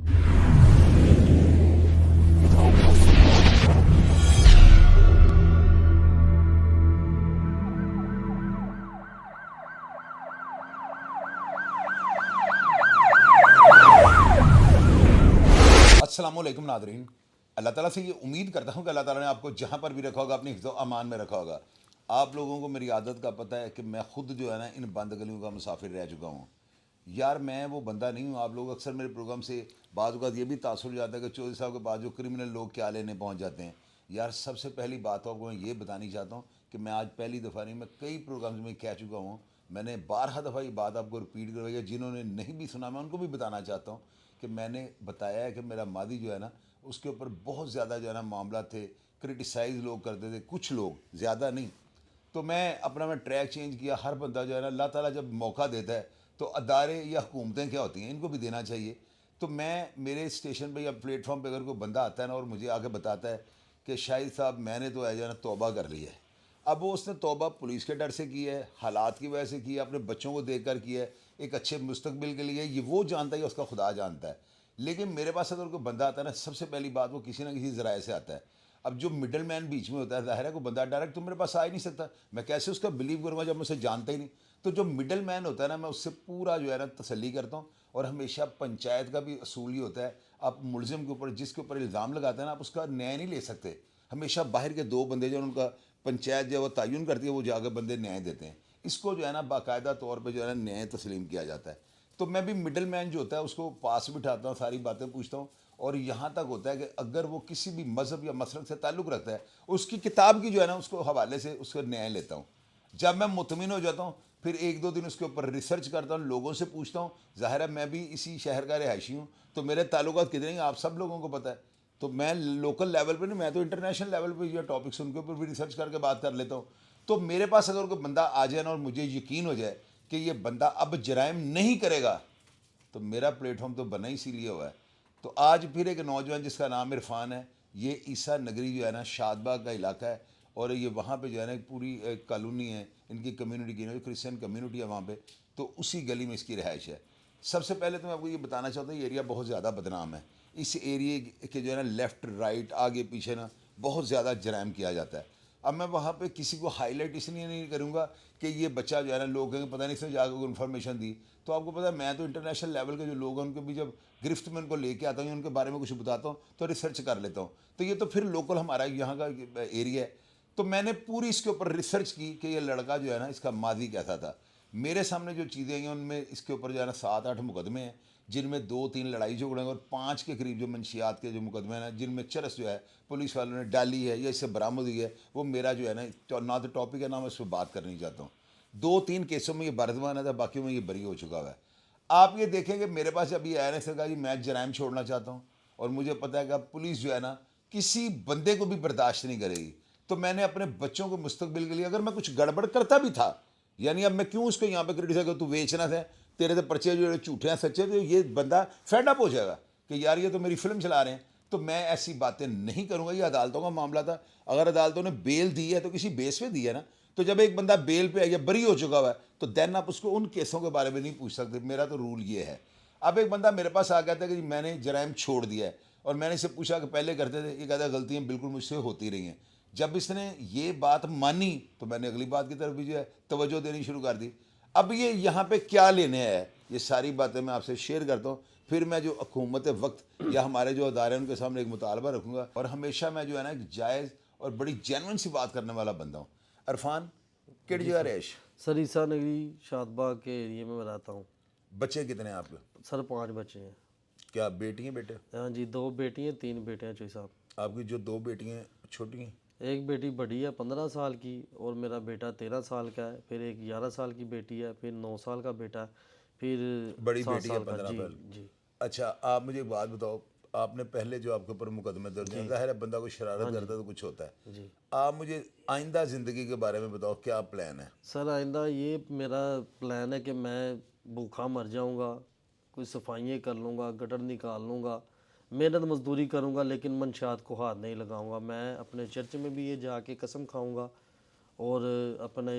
अस्सलाम वालेकुम नादरीन। अल्लाह ताला से ये उम्मीद करता हूँ कि अल्लाह ताला ने आपको जहाँ पर भी रखा होगा अपनी हिफ्ज़ अमान में रखा होगा। आप लोगों को मेरी आदत का पता है कि मैं खुद जो है ना इन बंद गलियों का मुसाफिर रह चुका हूँ। यार मैं वो बंदा नहीं हूँ। आप लोग अक्सर मेरे प्रोग्राम से बाज़ औक़ात ये भी तासुर हो जाता है कि चौधरी साहब के पास जो क्रिमिनल लोग क्या लेने पहुँच जाते हैं। यार सबसे पहली बात आपको मैं ये बतानी चाहता हूँ कि मैं आज पहली दफ़ा नहीं, मैं कई प्रोग्राम्स में कह चुका हूँ। मैंने 12 दफ़ा ये बात आपको रिपीट करवाई है। जिन्होंने नहीं भी सुना मैं उनको भी बताना चाहता हूँ कि मैंने बताया है कि मेरा मादी जो है ना उसके ऊपर बहुत ज़्यादा जो है ना मामला थे, क्रिटिसाइज़ लोग करते थे, कुछ लोग, ज़्यादा नहीं। तो मैं ट्रैक चेंज किया। हर बंदा जो है ना, अल्लाह ताला जब मौका देता है तो अदारे या हुकूमतें क्या होती हैं, इनको भी देना चाहिए। तो मैं मेरे स्टेशन पे या प्लेटफॉर्म पे अगर कोई बंदा आता है ना और मुझे आके बताता है कि शाहिद साहब मैंने तो है जो है ना तौबा कर ली है। अब वो उसने तौबा पुलिस के डर से की है, हालात की वजह से की है, अपने बच्चों को देख कर की है, एक अच्छे मुस्तकबिल के लिए, ये वो जानता है, उसका खुदा जानता है। लेकिन मेरे पास अगर कोई बंदा आता है ना, सबसे पहली बात वो किसी ना किसी ज़राए से आता है। अब जो मिडल मैन बीच में होता है, ज़ाहिर है कोई बंदा डायरेक्ट तो मेरे पास आ ही नहीं सकता। मैं कैसे उसका बिलीव करूँगा जब मैं उसे जानता ही नहीं। तो जो मिडल मैन होता है ना, मैं उससे पूरा जो है ना तसल्ली करता हूँ। और हमेशा पंचायत का भी असूल ही होता है, आप मुलजिम के ऊपर जिसके ऊपर इल्ज़ाम लगाते हैं ना, आप उसका न्याय नहीं ले सकते। हमेशा बाहर के दो बंदे जो उनका पंचायत जो वो तयन करती है, वो जाकर बंदे न्याय देते हैं। इसको जो है ना बाकायदा तौर पर जो है ना न्याय तस्लीम किया जाता है। तो मैं भी मिडल मैन जो होता है उसको पास बिठाता हूँ, सारी बातें पूछता हूँ। और यहाँ तक होता है कि अगर वो किसी भी मज़हब या मसलक से ताल्लुक़ रखता है, उसकी किताब की जो है ना उसको हवाले से उसका न्याय लेता हूँ। जब मैं मुतमिन हो जाता हूँ फिर एक दो दिन उसके ऊपर रिसर्च करता हूँ, लोगों से पूछता हूँ। ज़ाहिर है मैं भी इसी शहर का रिहायशी हूँ, तो मेरे ताल्लुकात कितने हैं आप सब लोगों को पता है। तो मैं लोकल लेवल पे नहीं, मैं तो इंटरनेशनल लेवल पे ये टॉपिक्स उनके ऊपर भी रिसर्च करके बात कर लेता हूँ। तो मेरे पास अगर कोई बंदा आ जाए ना और मुझे यकीन हो जाए कि ये बंदा अब जराइम नहीं करेगा, तो मेरा प्लेटफॉर्म तो बना ही इसीलिए हुआ है। तो आज फिर एक नौजवान जिसका नाम इरफान है, ये ईसा नगरी जो है ना शादबाग का इलाका है। और ये वहाँ पे जो है ना एक पूरी कॉलोनी है, इनकी कम्युनिटी की, क्रिश्चियन कम्युनिटी है वहाँ पे। तो उसी गली में इसकी रिहाइश है। सबसे पहले तो मैं आपको ये बताना चाहता हूँ, ये एरिया बहुत ज़्यादा बदनाम है। इस एरिए के जो है ना लेफ़्ट राइट आगे पीछे ना बहुत ज़्यादा जराइम किया जाता है। अब मैं वहाँ पे किसी को हाईलाइट इसलिए नहीं करूँगा कि ये बच्चा जो है ना, लोग कहेंगे पता नहीं इसने जाकर कोई इन्फॉर्मेशन दी। तो आपको पता है मैं तो इंटरनेशनल लेवल के जो लोग हैं उनको भी जब गिरफ्त में उनको लेके आता हूँ, उनके बारे में कुछ बताता हूँ तो रिसर्च कर लेता हूँ। तो ये तो फिर लोकल हमारा यहाँ का एरिया है। तो मैंने पूरी इसके ऊपर रिसर्च की कि ये लड़का जो है ना इसका माजी कैसा था। मेरे सामने जो चीज़ें हैं उनमें इसके ऊपर जो है ना 7-8 मुकदमे हैं, जिनमें 2-3 लड़ाई झगड़े हैं, और 5 के करीब जो मंशियात के जो मुकदमे हैं ना, जिनमें चरस जो है पुलिस वालों ने डाली है या इससे बरामद हुई है, वो मेरा जो है ना तो टॉपिक है ना, मैं उस पर बात करनी चाहता हूँ। 2-3 केसों में ये बरदमान था, बाकी में ये बरी हो चुका हुआ है। आप ये देखेंगे मेरे पास अभी आया ने कहा जी मैं जराइम छोड़ना चाहता हूँ, और मुझे पता है कि अब पुलिस जो है ना किसी बंदे को भी बर्दाश्त नहीं करेगी। तो मैंने अपने बच्चों के मुस्तकबिल के लिए अगर मैं कुछ गड़बड़ करता भी था, यानी अब मैं क्यों उसको यहाँ पे क्रिटिसाइज करूँ, तू बेचना था, तेरे तो पर्चे जो झूठे हैं सच्चे, तो ये बंदा फेड अप हो जाएगा कि यार ये तो मेरी फिल्म चला रहे हैं। तो मैं ऐसी बातें नहीं करूँगा। ये अदालतों का मामला था। अगर अदालतों ने बेल दी है तो किसी बेस पे दी है ना। तो जब एक बंदा बेल पे या बरी हो चुका हुआ है तो देन आप उसको उन केसों के बारे में नहीं पूछ सकते। मेरा तो रूल ये है। अब एक बंदा मेरे पास आ गया था कि मैंने जराइम छोड़ दिया है, और मैंने इससे पूछा कि पहले करते थे, ये कहता गलतियाँ बिल्कुल मुझसे होती रही हैं। जब इसने ये बात मानी तो मैंने अगली बात की तरफ भी जो है तवज्जो देनी शुरू कर दी। अब ये यहाँ पे क्या लेने है, ये सारी बातें मैं आपसे शेयर करता हूँ। फिर मैं जो हुकूमत वक्त या हमारे जो अदारे उनके सामने एक मुतालबा रखूँगा, और हमेशा मैं जो है ना एक जायज़ और बड़ी जेन्युइन सी बात करने वाला बंदा हूँ। इरफान किड़ जी जगह सर। रैश, सर ईसा नगरी शादबाग के एरिए में मैं रहता हूँ। बच्चे कितने हैं आपके? सर 5 बच्चे हैं। क्या बेटी हैं बेटे? हाँ जी, 2 बेटी हैं 3 बेटे हैं चौधरी साहब। आपकी जो 2 बेटियाँ हैं छोटी हैं? एक बेटी बड़ी है 15 साल की, और मेरा बेटा 13 साल का है। फिर एक 11 साल की बेटी है, फिर 9 साल का बेटा है, फिर बड़ी 7 बेटी है साल का। 15 जी साल। जी। अच्छा आप मुझे एक बात बताओ, आपने पहले जो आपके ऊपर मुकदमे दर्ज हैं, जी ज़ाहिर है बंदा कोई शरारत हाँ जी। करता है तो कुछ होता है। जी आप मुझे आइंदा ज़िंदगी के बारे में बताओ, क्या प्लान है? सर, आइंदा ये मेरा प्लान है कि मैं भूखा मर जाऊंगा, कोई सफाइयाँ कर लूँगा, गटर निकाल लूँगा, मेहनत मजदूरी करूँगा, लेकिन मंशात को हाथ नहीं लगाऊँगा। मैं अपने चर्च में भी ये जाके कसम खाऊँगा, और अपने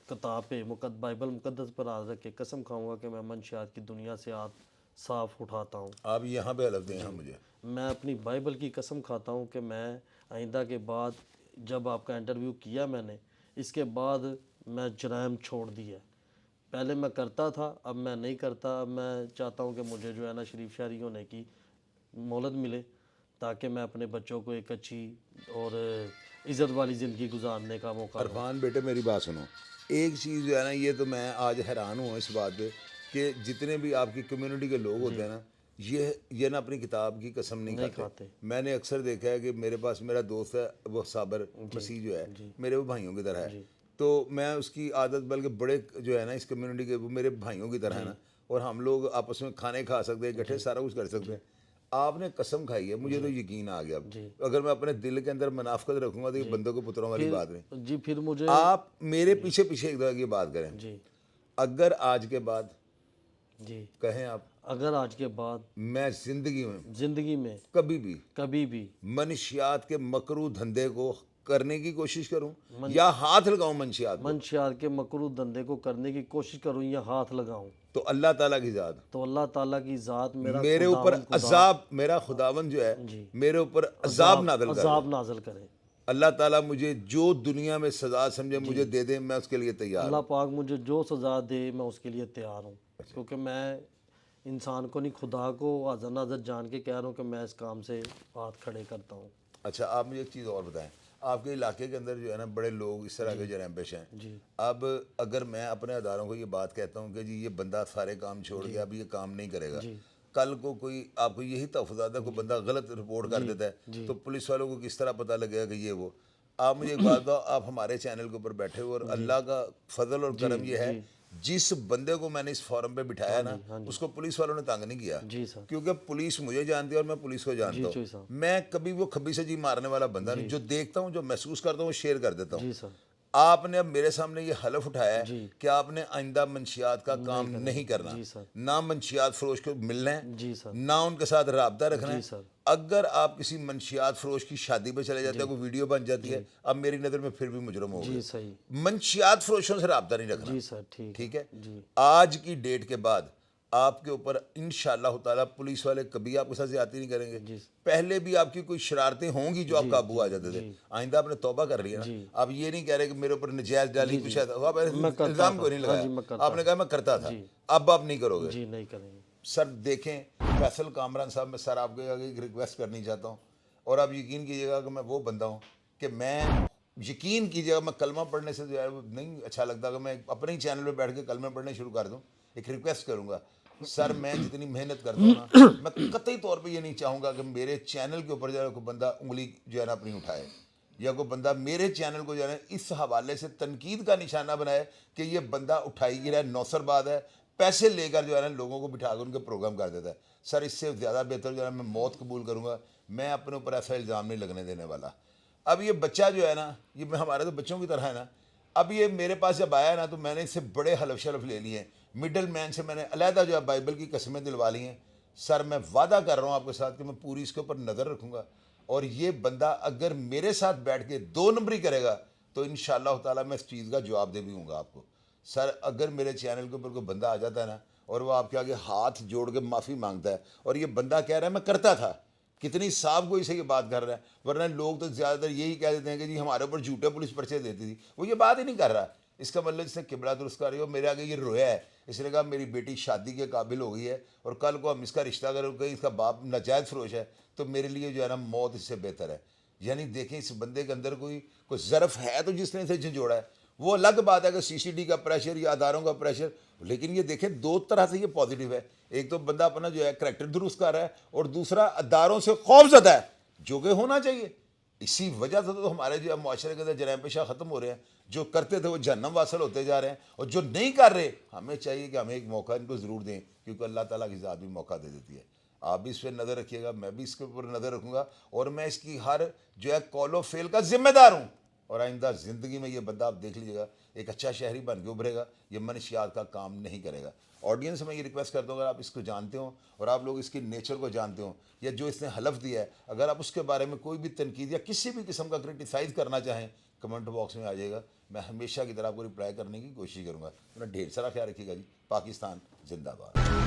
किताब पे बाइबल मुकद्दस पर हाथ रख के कसम खाऊँगा कि मैं मंशियात की दुनिया से हाथ साफ उठाता हूँ। आप यहाँ पे हलफ दें, हाँ मुझे। मैं अपनी बाइबल की कसम खाता हूँ कि मैं आइंदा के बाद, जब आपका इंटरव्यू किया मैंने, इसके बाद मैं जराइम छोड़ दिया। पहले मैं करता था, अब मैं नहीं करता। अब मैं चाहता हूँ कि मुझे जो है ना शरीफ शहरी होने की मोहलत मिले, ताकि मैं अपने बच्चों को एक अच्छी और इज़्ज़त वाली ज़िंदगी गुजारने का मौका दूँ। अरफान बेटे मेरी बात सुनो, एक चीज़ जो है ना, ये तो मैं आज हैरान हूँ इस बात पे कि जितने भी आपकी कम्युनिटी के लोग होते हैं ना, ये ना अपनी किताब की कसम नहीं खाते। मैंने अक्सर देखा है कि मेरे पास मेरा दोस्त है, वो साबर मसीह जो है, मेरे वो भाइयों की तरह है। तो मैं उसकी आदत, बल्कि बड़े जो है ना इस कम्युनिटी के, वो मेरे भाइयों की तरह है ना, और हम लोग आपस में खाने खा सकते हैं इकट्ठे, सारा कुछ कर सकते हैं। आपने कसम खाई है, मुझे तो यकीन आ गया। अगर मैं अपने दिल के अंदर मुनाफिकत रखूंगा तो ये बंदों को पुत्रों वाली बात नहीं। जी फिर मुझे आप मेरे पीछे पीछे एक दफा की बात करें, जी अगर आज के बाद जी कहें आप, अगर आज के बाद मैं जिंदगी में कभी भी मनशियात के मकरू धंधे को करने की कोशिश करूं या हाथ लगाऊं मनशियात को, मंशियात के मकरू धंधे को करने की कोशिश करूं या हाथ लगाऊं, तो अल्लाह ताला की ज़ात, तो अल्लाह ताला की ज़ात मेरे ऊपर अजाब, मेरा खुदावन जो है मेरे ऊपर अजाब नाज़िल करे। अल्लाह ताला मुझे जो दुनिया में सजा समझे मुझे दे दे, मैं उसके लिए तैयार हूं। अल्लाह पाक मुझे जो सज़ा दे मैं उसके लिए तैयार हूँ, क्योंकि मैं इंसान को नहीं, खुदा को हाज़र नाज़र जान के कह रहा हूँ कि मैं इस काम से हाथ खड़े करता हूँ। अच्छा, आप मुझे एक चीज़ और बताएं, आपके इलाके के अंदर जो है ना बड़े लोग इस तरह के जराइम पेश हैं। अब अगर मैं अपने अदारों को ये बात कहता हूँ कि जी ये बंदा सारे काम छोड़ गया, अब ये काम नहीं करेगा, कल को कोई आपको यही तहफ़्फ़ुज़ात है, कोई बंदा गलत रिपोर्ट कर देता है, तो पुलिस वालों को किस तरह पता लगेगा कि ये वो। आप मुझे एक बात बताओ, आप हमारे चैनल के ऊपर बैठे हो और अल्लाह का फजल और करम ये है, जिस बंदे को मैंने इस फोरम पे बिठाया ना, उसको पुलिस वालों ने तंग नहीं किया, क्योंकि पुलिस मुझे जानती है और मैं पुलिस को जानता हूँ। मैं कभी वो खब्बी से जी मारने वाला बंदा नहीं, जो देखता हूँ, जो महसूस करता हूँ, वो शेयर कर देता हूँ। आपने अब मेरे सामने ये हलफ उठाया है कि आपने आइंदा मंशियात का काम नहीं करना, ना मंशियात फरोश को मिलना है, ना उनके साथ राब्ता रखना है। अगर आप किसी मंशियात फरोश की शादी पे चले जाते हैं, कोई वीडियो बन जाती है, अब मेरी नज़र में फिर भी मुजरम हो गए। मंशियात फरोशों से राब्ता नहीं रखना, ठीक है। आज की डेट के बाद आपके ऊपर इंशाअल्लाह ताला पुलिस वाले कभी आपके साथ ज्यादती नहीं करेंगे। पहले भी आपकी कोई शरारतें होंगी जो आप काबू आ जाते थे, आइंदा आपने तौबा कर लिया ना, आप ये नहीं कह रहे कि मेरे ऊपर नजायज डाली कुछ इल्जाम को नहीं लगाया, आपने कहा मैं करता था, अब आप नहीं करोगे। जी नहीं करेंगे। सर देखें, फैसल कामरान साहब, मैं सर आपके आगे एक रिक्वेस्ट करनी चाहता हूँ, और आप यकीन कीजिएगा कि मैं वो बंदा हूँ कि मैं, यकीन कीजिएगा, मैं कलमा पढ़ने से जो है नहीं अच्छा लगता कि मैं अपने ही चैनल पे बैठ के कलमे पढ़ने शुरू कर दूँ। एक रिक्वेस्ट करूँगा सर, मैं जितनी मेहनत करता हूँ ना, मैं कतई तौर पे ये नहीं चाहूँगा कि मेरे चैनल के ऊपर जो है कोई बंदा उंगली जो है ना अपनी उठाए, या कोई बंदा मेरे चैनल को जो है इस हवाले से तनकीद का निशाना बनाए कि ये बंदा उठाई गिरा है, नौसरबाद है, पैसे लेकर जो है ना लोगों को बिठा कर उनके प्रोग्राम कर देता है। सर इससे ज़्यादा बेहतर जो है मैं मौत कबूल करूँगा, मैं अपने ऊपर ऐसा इल्ज़ाम नहीं लगने देने वाला। अब ये बच्चा जो है ना, ये हमारे तो बच्चों की तरह है ना, अब ये मेरे पास जब आया ना तो मैंने इससे बड़े हलफ शलफ ले लिए हैं, मिडल मैन से मैंने अलहदा जो है बाइबल की कसमें दिलवा ली हैं। सर मैं वादा कर रहा हूँ आपके साथ कि मैं पूरी इसके ऊपर नज़र रखूँगा, और ये बंदा अगर मेरे साथ बैठ के 2 नंबरी करेगा तो इंशाअल्लाह ताला मैं इस चीज़ का जवाब दे भी दूँगा आपको। सर अगर मेरे चैनल के ऊपर कोई बंदा आ जाता है ना और वो आपके आगे हाथ जोड़ के माफ़ी मांगता है और ये बंदा कह रहा है मैं करता था, कितनी साफ कोई से ये बात कर रहा है, वरना लोग तो ज़्यादातर यही कह देते हैं कि जी हमारे ऊपर झूठे पुलिस पर्चे देती थी, वो ये बात ही नहीं कर रहा। इसका मतलब इसने किबला दुरुस्त कर रही हो, मेरे आगे ये रोया है, इसने कहा मेरी बेटी शादी के काबिल हो गई है और कल को हम इसका रिश्ता अगर कहीं इसका बाप नाजायज़ फरोश है तो मेरे लिए जो है ना मौत इससे बेहतर है। यानी देखें इस बंदे के अंदर कोई ज़रफ़ है तो जिसने इसे झंझोड़ा है, वो अलग बात है कि सीसीडी का प्रेशर या अदारों का प्रेशर, लेकिन ये देखें 2 तरह से ये पॉजिटिव है। एक तो बंदा अपना जो है करैक्टर दुरुस्त कर रहा है और दूसरा अदारों से खौफज़दा है, जो कि होना चाहिए। इसी वजह से तो हमारे जो माशरे के अंदर जराइम पेशा ख़त्म हो रहे हैं, जो करते थे वो जहन्नम वासल होते जा रहे हैं, और जो नहीं कर रहे हमें चाहिए कि हमें एक मौका इनको ज़रूर दें, क्योंकि अल्लाह ताला की ज़ात भी मौका दे देती है। आप भी इस पर नज़र रखिएगा, मैं भी इसके ऊपर नज़र रखूँगा, और मैं इसकी हर जो है कौलो फेल का जिम्मेदार हूँ। और आइंदा ज़िंदगी में ये बंदा आप देख लीजिएगा एक अच्छा शहरी बन के उभरेगा, ये मनशियात का काम नहीं करेगा। ऑडियंस में ये रिक्वेस्ट करता हूँ, अगर आप इसको जानते हो और आप लोग इसकी नेचर को जानते हो या जो इसने हलफ दिया है, अगर आप उसके बारे में कोई भी तनकीद या किसी भी किस्म का क्रिटिसाइज़ करना चाहें, कमेंट बॉक्स में आ जाएगा, मैं हमेशा की तरह आपको रिप्लाई करने की कोशिश करूँगा। अपना ढेर सारा ख्याल रखिएगा जी। पाकिस्तान जिंदाबाद।